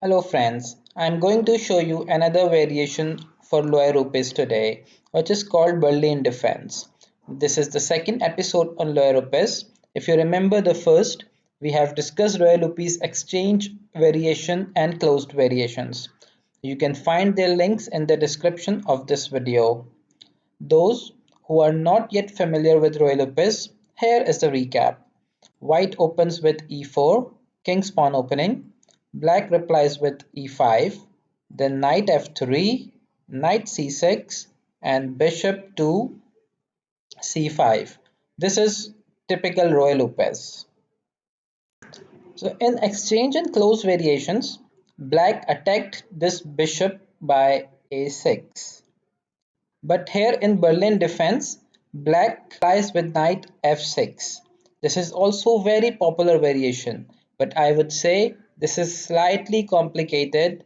Hello friends, I am going to show you another variation for Ruy Lopez today, which is called Berlin Defense. This is the second episode on Ruy Lopez. If you remember the first, we have discussed Ruy Lopez exchange variation and closed variations. You can find their links in the description of this video. Those who are not yet familiar with Ruy Lopez, here is the recap. White opens with e4, king's pawn opening. Black replies with e5, then knight f3, knight c6, and bishop to c5. This is typical Ruy Lopez. So in exchange and close variations, black attacked this bishop by a6. But here in Berlin defense, black replies with knight f6. This is also very popular variation, but I would say this is slightly complicated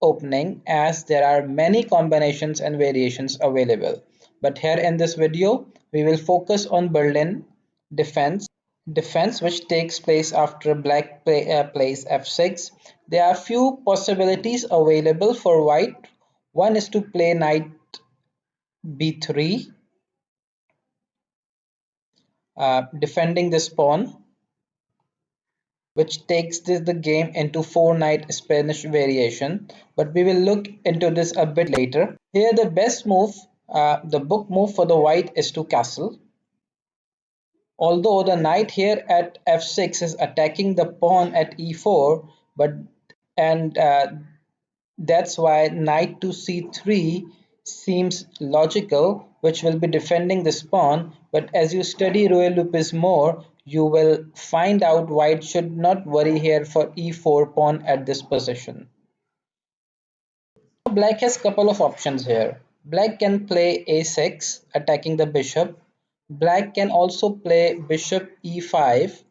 opening as there are many combinations and variations available. But here in this video, we will focus on Berlin defense which takes place after black plays f6. There are few possibilities available for white. One is to play knight b3, defending this pawn, which takes the game into four knight Spanish variation, but we will look into this a bit later. Here the best move, the book move for the white is to castle. Although the knight here at f6 is attacking the pawn at e4, but and that's why knight to c3 seems logical, which will be defending this pawn. But as you study Ruy Lopez more, you will find out white should not worry here for e4 pawn at this position. Black has couple of options here. Black can play a6, attacking the bishop. Black can also play bishop e5,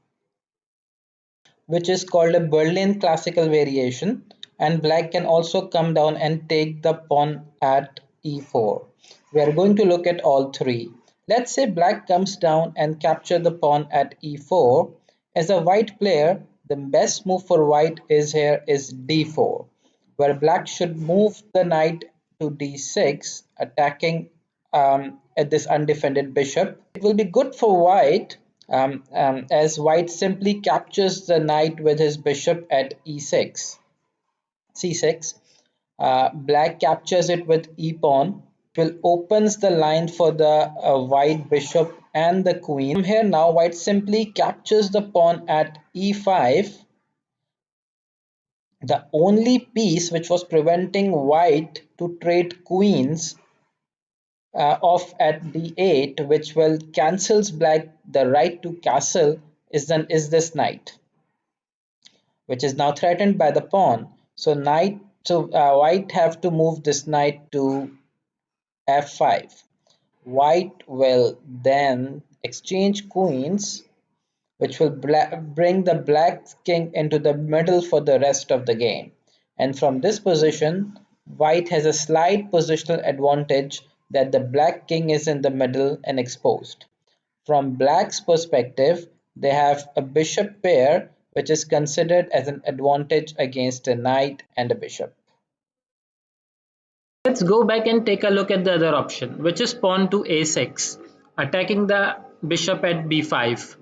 which is called a Berlin classical variation, and black can also come down and take the pawn at e4. We are going to look at all three. Let's say black comes down and capture the pawn at e4. As a white player, the best move for white is d4, where black should move the knight to d6, attacking at this undefended bishop. It will be good for white as white simply captures the knight with his bishop at e6, c6. Black captures it with e pawn, will opens the line for the white bishop and the queen. From here now, white simply captures the pawn at e5. The only piece which was preventing white to trade queens off at d8, which will cancels black the right to castle, is this knight, which is now threatened by the pawn. So white have to move this knight to f5. White will then exchange queens, which will bring the black king into the middle for the rest of the game. And from this position, white has a slight positional advantage that the black king is in the middle and exposed. From black's perspective, they have a bishop pair, which is considered as an advantage against a knight and a bishop. Let's go back and take a look at the other option, which is pawn to a6, attacking the bishop at b5.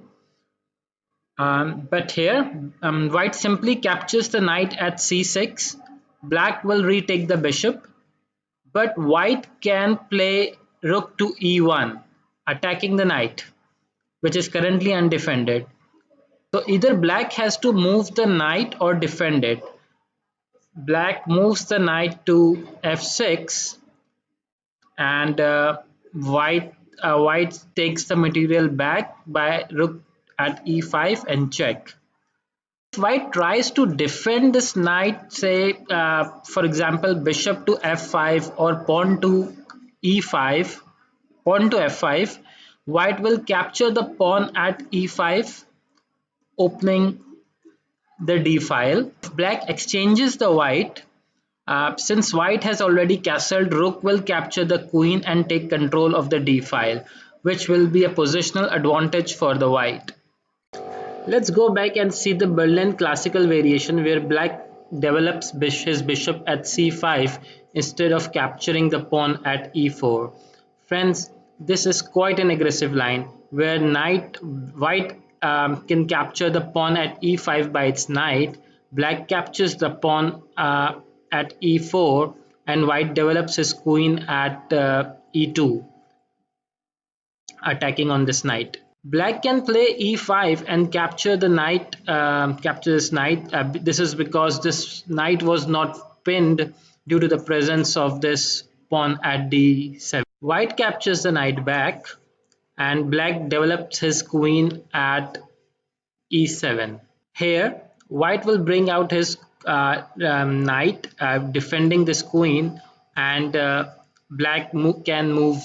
But here, white simply captures the knight at c6. Black will retake the bishop, but white can play rook to e1, attacking the knight, which is currently undefended. So either black has to move the knight or defend it. Black moves the knight to f6, and white takes the material back by rook at e5 and check. If white tries to defend this knight, say for example bishop to f5 or pawn to e5, pawn to f5, white will capture the pawn at e5, opening the d file. If black exchanges the white, since white has already castled, rook will capture the queen and take control of the d file, which will be a positional advantage for the white. Let's go back and see the Berlin classical variation where black develops his bishop at c5 instead of capturing the pawn at e4. Friends, this is quite an aggressive line where white can capture the pawn at e5 by its knight, black captures the pawn at e4, and white develops his queen at e2, attacking on this knight. Black can play e5 and capture the knight, capture this knight. This is because this knight was not pinned due to the presence of this pawn at d7. White captures the knight back, and black develops his queen at e7. Here, white will bring out his knight, defending this queen, and black can move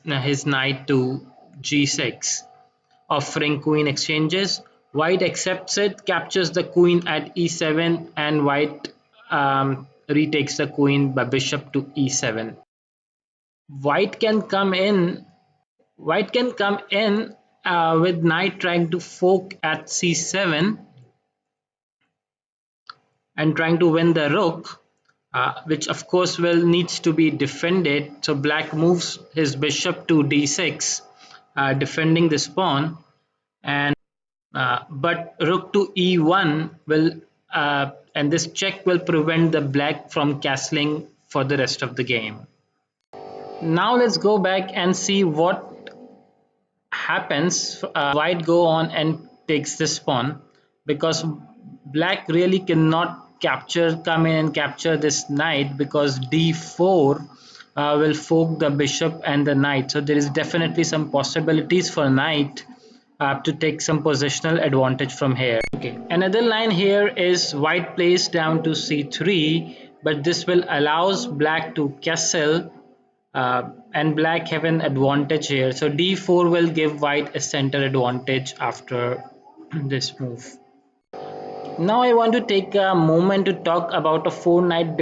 his knight to g6, offering queen exchanges. White accepts it, captures the queen at e7, and white retakes the queen by bishop to e7. White can come in. White can come in with knight trying to fork at c7 and trying to win the rook, which of course will needs to be defended. So black moves his bishop to d6, defending this pawn, and but rook to e1 will, and this check will prevent the black from castling for the rest of the game. Now let's go back and see what happens. White go on and takes this pawn because black really cannot come in and capture this knight, because d4 will fork the bishop and the knight. So there is definitely some possibilities for knight to take some positional advantage from here. Okay, another line here is white plays down to c3, but this will allows black to castle, and black have an advantage here. So d4 will give white a center advantage after this move. Now I want to take a moment to talk about a four knight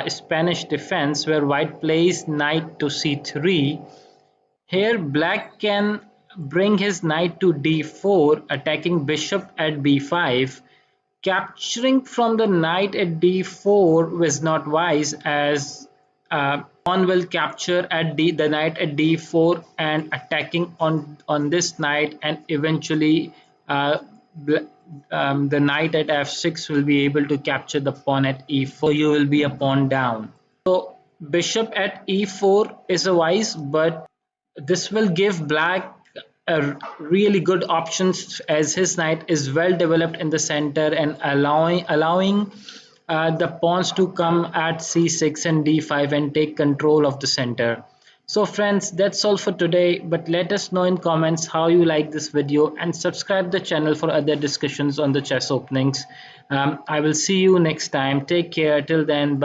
Spanish defense where white plays knight to c3. Here black can bring his knight to d4, attacking bishop at b5. Capturing from the knight at d4 was not wise, as pawn will capture at the knight at d4 and attacking on this knight, and eventually the knight at f6 will be able to capture the pawn at e4. You will be a pawn down. So bishop at e4 is a wise, but this will give black a really good options, as his knight is well developed in the center and allowing the pawns to come at c6 and d5 and take control of the center. So friends, that's all for today, but let us know in comments how you like this video, and subscribe the channel for other discussions on the chess openings. I will see you next time. Take care. Till then, bye.